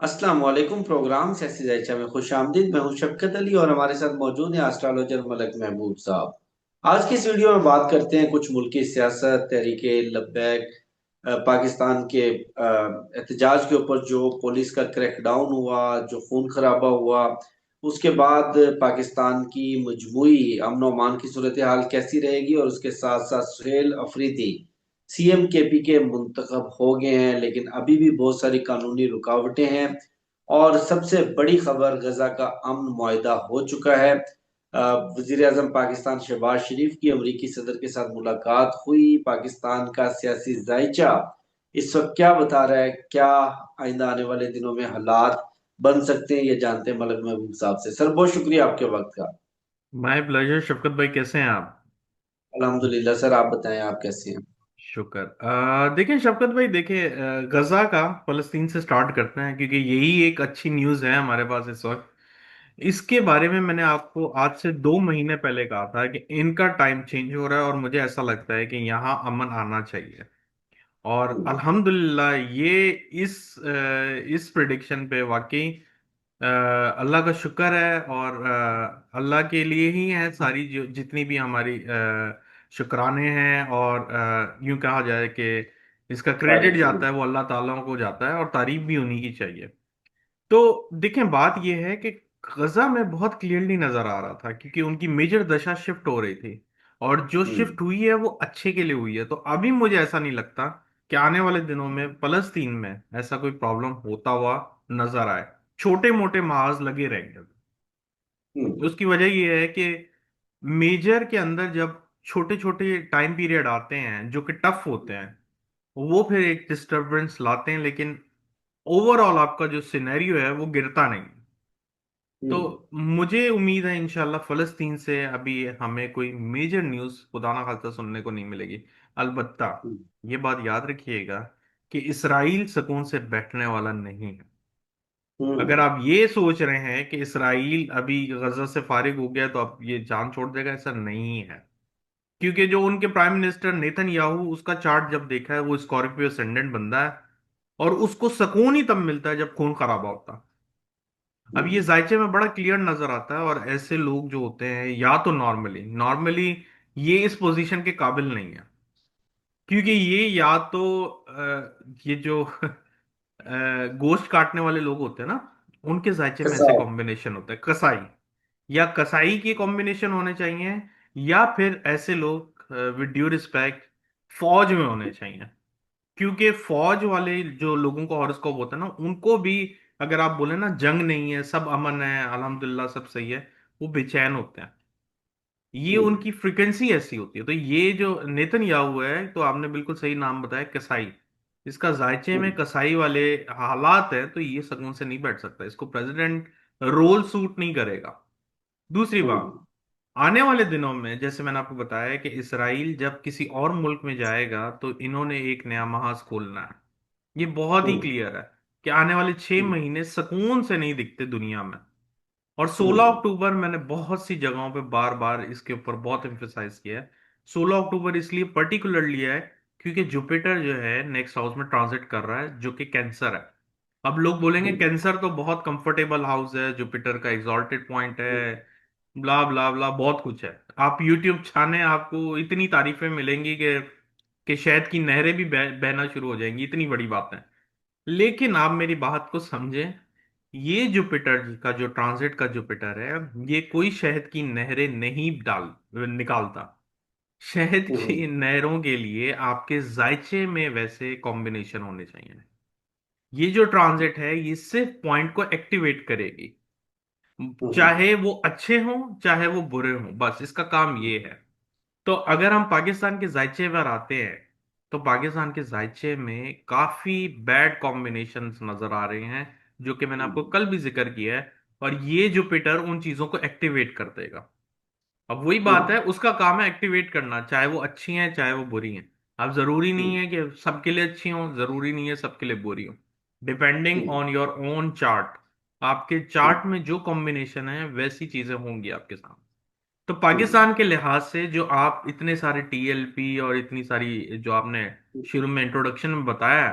अस्सलाम वालेकुम। प्रोग्राम सियासी जायचा में खुश आमदीद। मैं हूं शफकत अली और हमारे साथ मौजूद है एस्ट्रोलॉजर मलक महबूब साहब। आज की इस वीडियो में बात करते हैं कुछ मुल्की सियासत, तहरीके लब्बैक, पाकिस्तान के एहतजाज के ऊपर जो पुलिस का क्रैकडाउन हुआ, जो खून खराबा हुआ, उसके बाद पाकिस्तान की मजमूई अमन और अमान की सूरत हाल कैसी रहेगी। और उसके साथ साथ सुहेल अफरीदी सीएम केपी के मुंतखब हो गए हैं, लेकिन अभी भी बहुत सारी कानूनी रुकावटें हैं। और सबसे बड़ी खबर, गजा का अमन मुआहिदा हो चुका है। वजीर आजम पाकिस्तान शहबाज शरीफ की अमरीकी सदर के साथ मुलाकात हुई। पाकिस्तान का सियासी जायचा इस वक्त क्या बता रहा है, क्या आइंदा आने वाले दिनों में हालात बन सकते हैं, ये जानते हैं मलक महबूब साहब से। सर, बहुत शुक्रिया आपके वक्त का। My pleasure. शफकत भाई कैसे हैं आप? अल्हम्दुलिल्लाह सर, आप बताएं आप कैसे हैं। शुक्र। देखिए शफकत भाई, देखिए गजा का फलस्तीन से स्टार्ट करते हैं क्योंकि यही एक अच्छी न्यूज़ है हमारे पास इस वक्त। इसके बारे में मैंने आपको आज से 2 महीने पहले कहा था कि इनका टाइम चेंज हो रहा है और मुझे ऐसा लगता है कि यहाँ अमन आना चाहिए। और हम्म। अल्हम्दुलिल्लाह ये इस प्रिडिक्शन पे वाकई अल्लाह का शुक्र है। और अल्लाह के लिए ही है सारी जो जितनी भी हमारी शुक्राने हैं। और यूं कहा जाए कि इसका क्रेडिट तारीफ। जाता है वो अल्लाह ताला को जाता है और तारीफ भी उन्हीं की चाहिए। तो देखें, बात यह है कि गजा में बहुत क्लियरली नजर आ रहा था क्योंकि उनकी मेजर दशा शिफ्ट हो रही थी। और जो हम्म। शिफ्ट हुई है वो अच्छे के लिए हुई है। तो अभी मुझे ऐसा नहीं लगता कि आने वाले दिनों में फलस्तीन में ऐसा कोई प्रॉब्लम होता हुआ नजर आए। छोटे मोटे महाज लगे रहेंगे। हम्म। उसकी वजह यह है कि मेजर के अंदर जब छोटे छोटे टाइम पीरियड आते हैं जो कि टफ होते हैं, वो फिर एक डिस्टरबेंस लाते हैं, लेकिन ओवरऑल आपका जो सिनेरियो है वो गिरता नहीं। तो हम्म। मुझे उम्मीद है इंशाल्लाह फलस्तीन से अभी हमें कोई मेजर न्यूज़ खुदा ना खास्ता सुनने को नहीं मिलेगी। अलबत्ता हम्म। ये बात याद रखिएगा कि इसराइल सुकून से बैठने वाला नहीं है। अगर हम्म। आप ये सोच रहे हैं कि इसराइल अभी गजा से फारिग हो गया तो अब ये जान छोड़ देगा, ऐसा नहीं है। क्योंकि जो उनके प्राइम मिनिस्टर नेतन्याहू, उसका चार्ट जब देखा है, वो स्कॉर्पियो असेंडेंट बंदा है। और उसको सुकून ही तब मिलता है जब खून खराबा होता है। अब ये हम्म। जायचे में बड़ा क्लियर नजर आता है। और ऐसे लोग जो होते हैं, या तो नॉर्मली नॉर्मली ये इस पोजीशन के काबिल नहीं है। क्योंकि ये या तो ये जो गोश्त काटने वाले लोग होते हैं ना, उनके जायचे में ऐसे कसाव। कॉम्बिनेशन होता है। कसाई या कसाई के कॉम्बिनेशन होने चाहिए, या फिर ऐसे लोग विद ड्यू रिस्पेक्ट फौज में होने चाहिए। क्योंकि फौज वाले जो लोगों का हॉरोस्कोप होता है ना, उनको भी अगर आप बोले ना जंग नहीं है, सब अमन है, अल्हम्दुलिल्लाह सब सही है, वो बेचैन होते हैं। ये हम्म। उनकी फ्रिक्वेंसी ऐसी होती है। तो ये जो नेतन्याहू है, तो आपने बिल्कुल सही नाम बताया, कसाई। इसका जायचे में हम्म। कसाई वाले हालात है, तो ये सुकून से नहीं बैठ सकता। इसको प्रेसिडेंट रोल सूट नहीं करेगा। दूसरी बात, हम्म। आने वाले दिनों में जैसे मैंने आपको बताया कि इसराइल जब किसी और मुल्क में जाएगा तो इन्होंने एक नया महाज खोलना है। ये बहुत ही हम्म। क्लियर है कि आने वाले छह हम्म। महीने सुकून से नहीं दिखते दुनिया में। और 16 हम्म। अक्टूबर मैंने बहुत सी जगहों पे बार बार इसके ऊपर बहुत एम्फेसाइज किया है। 16 अक्टूबर इसलिए पर्टिकुलर लिया है क्योंकि जुपिटर जो है नेक्स्ट हाउस में ट्रांजिट कर रहा है, जो कि कैंसर है। अब लोग बोलेंगे हम्म। कैंसर तो बहुत कंफर्टेबल हाउस है, जुपिटर का एग्जॉल्टेड पॉइंट है, ब्ला ब्ला ब्ला बहुत कुछ है। आप यूट्यूब छाने, आपको इतनी तारीफें मिलेंगी कि शहद की नहरें भी बहना शुरू हो जाएंगी, इतनी बड़ी बात है। लेकिन आप मेरी बात को समझें, ये जुपिटर का जो ट्रांजिट का जुपिटर है, ये कोई शहद की नहरें नहीं डाल निकालता। शहद की हम्म। नहरों के लिए आपके जायचे में वैसे कॉम्बिनेशन होने चाहिए। ये जो ट्रांजिट है ये सिर्फ पॉइंट को एक्टिवेट करेगी, हम्म। चाहे वो अच्छे हों चाहे वो बुरे हों, बस इसका काम ये है। तो अगर हम पाकिस्तान के जायचे पर आते हैं, तो पाकिस्तान के जायचे में काफी बैड कॉम्बिनेशंस नजर आ रहे हैं, जो कि मैंने आपको कल भी जिक्र किया है। और ये जुपिटर उन चीजों को एक्टिवेट कर देगा। अब वही बात है, हम्म। उसका काम है एक्टिवेट करना, चाहे वो अच्छी हैं चाहे वो बुरी हैं। अब जरूरी नहीं हम्म। है कि सबके लिए अच्छी हो, जरूरी नहीं है सबके लिए बुरी हो। Depending hmm. On your own chart, आपके हम्म। चार्ट में जो कॉम्बिनेशन है वैसी चीजें होंगी आपके साथ। तो हम्म। पाकिस्तान के लिहाज से जो आप इतने सारे टीएलपी और इतनी सारी जो आपने शुरू में इंट्रोडक्शन में बताया,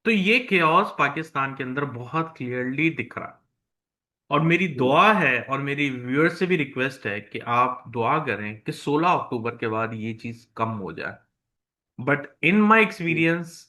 तो ये केओस पाकिस्तान के अंदर बहुत क्लियरली दिख रहा है। और मेरी हम्म, दुआ है और मेरी व्यूअर से भी रिक्वेस्ट है कि आप दुआ करें कि 16 अक्टूबर के बाद ये चीज कम हो जाए। बट इन माय एक्सपीरियंस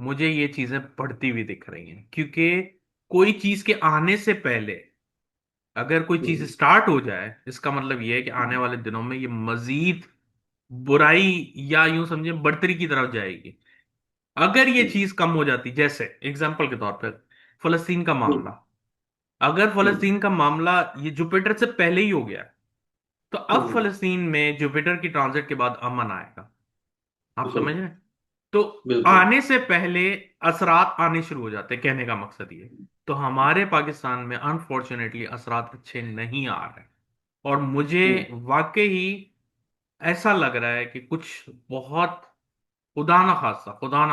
मुझे ये चीजें बढ़ती हुई दिख रही हैं, क्योंकि कोई चीज के आने से पहले अगर कोई चीज हम्म, स्टार्ट हो जाए, इसका मतलब ये है कि आने वाले दिनों में ये मजीद बुराई या यूं समझे बढ़तरी की तरफ जाएगी। अगर ये हम्म, चीज कम हो जाती, जैसे एग्जाम्पल के तौर पर फलस्तीन का हम्म, मामला, अगर हम्म, फलस्तीन का मामला ये जुपिटर से पहले ही हो गया, तो अब हम्म, फलस्तीन में जुपिटर की ट्रांजिट के बाद अमन आएगा। आप बिल्कुल, समझ रहे हैं? तो बिल्कुल। आने से पहले असरात आने शुरू हो जाते हैं, कहने का मकसद ये। तो हमारे पाकिस्तान में अनफॉर्चुनेटली असरात अच्छे नहीं आ रहे। और मुझे हम्म, वाकई ऐसा लग रहा है कि कुछ बहुत खुदा ना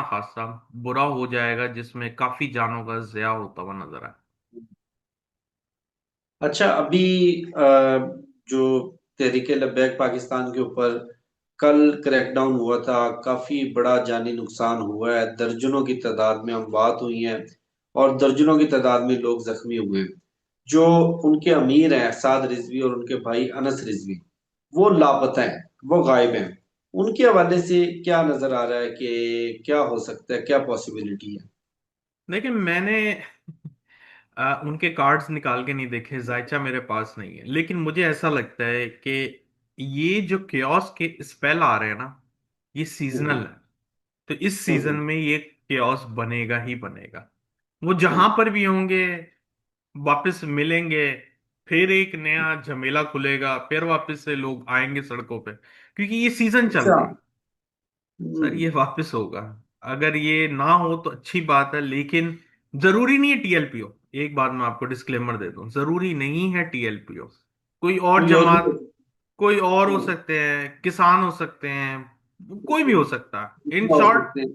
खास्ता बुरा हो जाएगा, जिसमें काफी जानों का ज़िया होता हुआ नजर आए। अच्छा, अभी जो तहरीके लब्बैक पाकिस्तान के ऊपर कल क्रैकडाउन हुआ था, काफी बड़ा जानी नुकसान हुआ है, दर्जनों की तादाद में अमवात हुई हैं और दर्जनों की तादाद में लोग जख्मी हुए हैं। जो उनके अमीर हैं साद रिजवी और उनके भाई अनस रिजवी, वो लापता हैं, वो गायब हैं। उनके हवाले से क्या नजर आ रहा है कि क्या हो सकता है, क्या पॉसिबिलिटी है? देखिए, मैंने उनके कार्ड्स निकाल के नहीं देखे, जायचा मेरे पास नहीं है, लेकिन मुझे ऐसा लगता है कि ये जो केओस के स्पेल आ रहे हैं ना, ये सीजनल हम्म, है। तो इस सीजन हम्म, में ये केओस बनेगा ही बनेगा। वो जहां हम्म। पर भी होंगे वापस मिलेंगे, फिर एक नया झमेला खुलेगा, फिर वापस से लोग आएंगे सड़कों पे, क्योंकि ये सीजन चल अच्छा। रहा है। सर, हम्म, ये वापस होगा। अगर ये ना हो तो अच्छी बात है, लेकिन जरूरी नहीं है टीएलपी हो। एक बात मैं आपको डिस्क्लेमर दे दूं, जरूरी नहीं है टीएलपी हो। कोई और कोई और भी जमात, कोई और हो हम्म, सकते हैं, किसान हो सकते हैं, कोई भी हो सकता है। इन हो शॉर्ट, सकते हैं।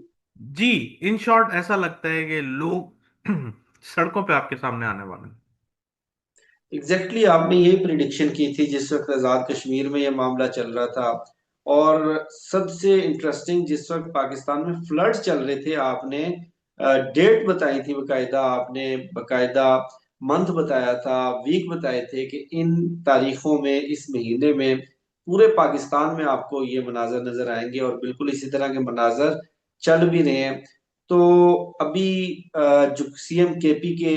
जी, इन शॉर्ट ऐसा लगता है कि लोग सड़कों पे आपके सामने आने वाले हैं। एग्जैक्टली exactly, आपने यही प्रिडिक्शन की थी जिस वक्त आजाद कश्मीर में यह मामला चल रहा था। और सबसे इंटरेस्टिंग, जिस वक्त पाकिस्तान में फ्लड्स चल रहे थे, आपने डेट बताई थी बकायदा, आपने बकायदा मंथ बताया था, वीक बताए थे कि इन तारीखों में, इस महीने में पूरे पाकिस्तान में आपको ये मनाजर नजर आएंगे, और बिल्कुल इसी तरह के मनाजर चल भी रहे हैं। तो अभी जो सीएम केपी के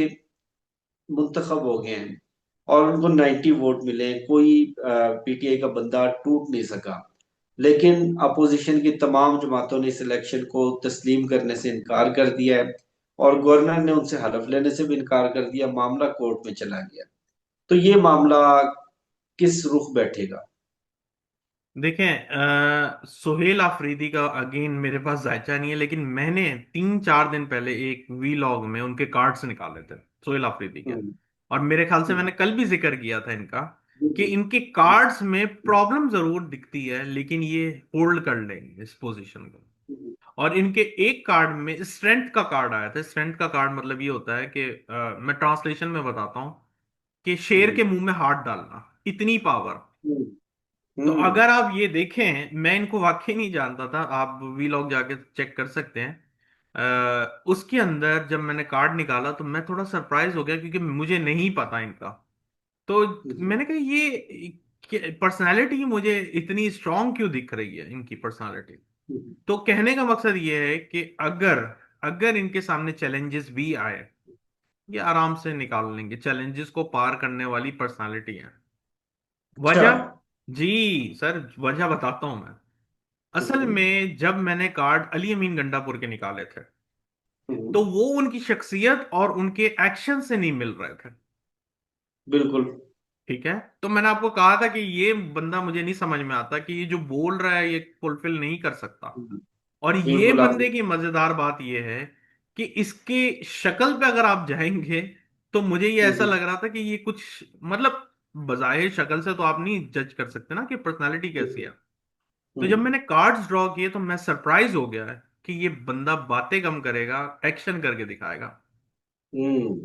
मुंतखब हो गए हैं और उनको 90 वोट मिले, कोई पीटीआई का बंदा टूट नहीं सका। लेकिन अपोजिशन की तमाम जमातों ने इस इलेक्शन को तस्लीम करने से इनकार कर दिया है, और गवर्नर ने उनसे हलफ लेने से भी इनकार कर दिया, मामला कोर्ट में चला गया। तो ये मामला किस रुख बैठेगा? देखें, सुहेल आफरीदी का अगेन मेरे पास जायचा नहीं है, लेकिन मैंने 3-4 दिन पहले एक वीलॉग में उनके कार्ड्स निकाले थे, सुहेल आफरीदी के। हम्म, और मेरे ख्याल से हम्म, मैंने कल भी जिक्र किया था इनका, कि बिल्कुल, इनके कार्ड्स में प्रॉब्लम जरूर दिखती है, लेकिन ये होल्ड कर लेंगे इस पोजीशन को। हम्म, और इनके एक कार्ड में स्ट्रेंथ का कार्ड आया था। स्ट्रेंथ का कार्ड मतलब ये होता है कि मैं ट्रांसलेशन में बताता हूं, कि शेर हम्म, के मुंह में हाथ डालना, इतनी पावर। हम्म, तो हम्म, अगर आप ये देखें, मैं इनको वाकई नहीं जानता था, आप वीलॉग जाके चेक कर सकते हैं। उसके अंदर जब मैंने कार्ड निकाला तो मैं थोड़ा सरप्राइज हो गया, क्योंकि मुझे नहीं पता इनका। तो हम्म, मैंने कहा ये पर्सनालिटी मुझे इतनी स्ट्रांग क्यों दिख रही है, इनकी पर्सनालिटी। हम्म, तो कहने का मकसद ये है कि अगर अगर इनके सामने चैलेंजेस भी आए, ये आराम से निकाल लेंगे। चैलेंजेस को पार करने वाली पर्सनालिटी है। अच्छा। वजह, जी सर, वजह बताता हूं मैं। असल हम्म, में जब मैंने कार्ड अली अमीन गंडापुर के निकाले थे, हम्म, तो वो उनकी शख्सियत और उनके एक्शन से नहीं मिल रहे थे। बिल्कुल, ठीक है, तो मैंने आपको कहा था कि ये बंदा मुझे नहीं समझ में आता, कि ये जो बोल रहा है ये फुलफिल नहीं कर सकता। और ये बिल्कुल बंदे आपने। की मजेदार बात ये है कि इसके शक्ल पे अगर आप जाएंगे, तो मुझे ये ऐसा हम्म, लग रहा था कि ये कुछ, मतलब बज़ाहिर शक्ल से तो आप नहीं जज कर सकते ना कि पर्सनालिटी कैसी हम्म, है। तो जब हम्म, मैंने कार्ड्स ड्रॉ किए तो मैं सरप्राइज हो गया कि ये बंदा बातें कम करेगा, एक्शन करके दिखाएगा। हम्म,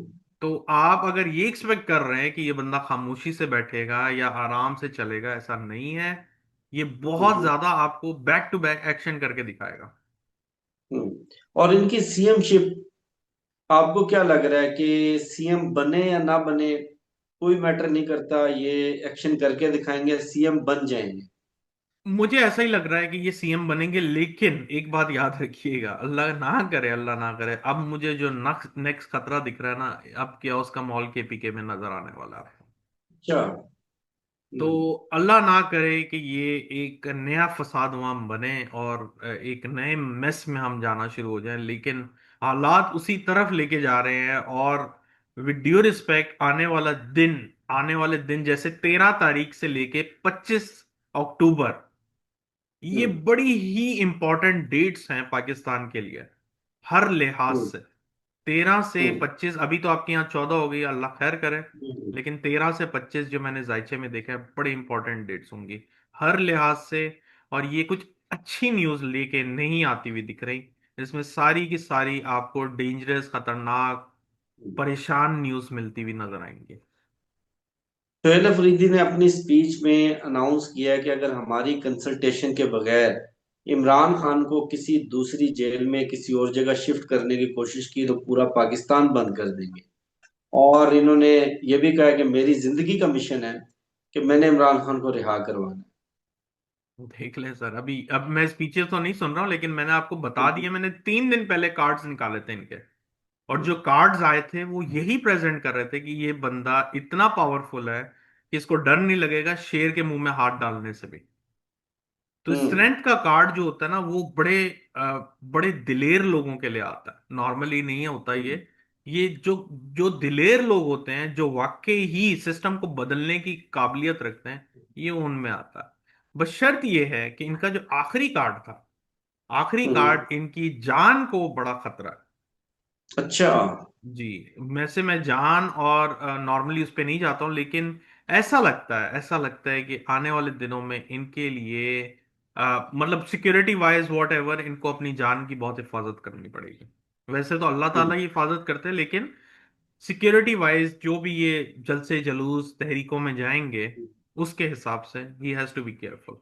तो आप अगर ये एक्सपेक्ट कर रहे हैं कि ये बंदा खामोशी से बैठेगा या आराम से चलेगा, ऐसा नहीं है। ये बहुत हम्म, ज्यादा आपको बैक टू बैक एक्शन करके दिखाएगा। हम्म। और इनकी सीएमशिप आपको क्या लग रहा है कि सीएम बने या ना बने, कोई मैटर नहीं करता, ये एक्शन करके दिखाएंगे, सीएम बन जाएंगे? मुझे ऐसा ही लग रहा है कि ये सीएम बनेंगे, लेकिन एक बात याद रखिएगा, अल्लाह ना करे, अल्लाह ना करे, अब मुझे जो नेक्स्ट नेक्स्ट खतरा दिख रहा है ना, अब क्या उसका मॉल केपीके में नजर आने वाला है। अच्छा। तो हम्म। अल्लाह ना करे कि ये एक नया फसाद वहां बने और एक नए मेस में हम जाना शुरू हो जाएं, लेकिन हालात उसी तरफ लेके जा रहे हैं। और विद ड्यू रिस्पेक्ट, आने वाले दिन जैसे 13 तारीख से लेके 25 अक्टूबर, ये हम्म। बड़ी ही इंपॉर्टेंट डेट्स हैं पाकिस्तान के लिए, हर लिहाज हम्म। से। 13 से 25, हम्म। अभी तो आपके यहाँ 14 हो गई, अल्लाह खैर करे, हम्म। लेकिन 13 से 25 जो मैंने जायचे में देखा है, बड़े इंपॉर्टेंट डेट्स होंगी हर लिहाज से। और ये कुछ अच्छी न्यूज लेके नहीं आती हुई दिख रही, इसमें सारी की सारी आपको डेंजरस, खतरनाक, हम्म। परेशान न्यूज मिलती हुई नजर आएंगी। शोहेल अफरीदी ने अपनी स्पीच में अनाउंस किया है कि अगर हमारी कंसल्टेशन के बगैर इमरान खान को किसी दूसरी जेल में किसी और जगह शिफ्ट करने की कोशिश की तो पूरा पाकिस्तान बंद कर देंगे। और इन्होंने ये भी कहा है कि मेरी जिंदगी का मिशन है कि मैंने इमरान खान को रिहा करवाना देख ले सर, अभी अब मैं स्पीचेस तो नहीं सुन रहा हूँ, लेकिन मैंने आपको बता है। दिया, मैंने 3 दिन पहले कार्ड्स निकाले थे इनके, और जो कार्ड्स आए थे वो यही प्रेजेंट कर रहे थे कि ये बंदा इतना पावरफुल है कि इसको डर नहीं लगेगा शेर के मुंह में हाथ डालने से भी। तो हम्म। स्ट्रेंथ का कार्ड जो होता है ना, वो बड़े दिलेर लोगों के लिए आता है, नॉर्मली नहीं होता ये। हम्म। ये जो जो दिलेर लोग होते हैं, जो वाकई ही सिस्टम को बदलने की काबिलियत रखते हैं, ये उनमें आता है। बस शर्त ये है कि इनका जो आखिरी कार्ड था, आखिरी हम्म। कार्ड इनकी जान को बड़ा खतरा है। अच्छा। जी, वैसे मैं जान और नॉर्मली उस पे नहीं जाता हूँ, लेकिन ऐसा लगता है कि आने वाले दिनों में इनके लिए मतलब सिक्योरिटी वाइज वॉट एवर, इनको अपनी जान की बहुत हिफाजत करनी पड़ेगी। वैसे तो अल्लाह ताला हम्म। ही हिफाजत करते हैं, लेकिन सिक्योरिटी वाइज जो भी ये जलसे जुलूस तहरीकों में जाएंगे, उसके हिसाब से ही हैज टू बी केयरफुल।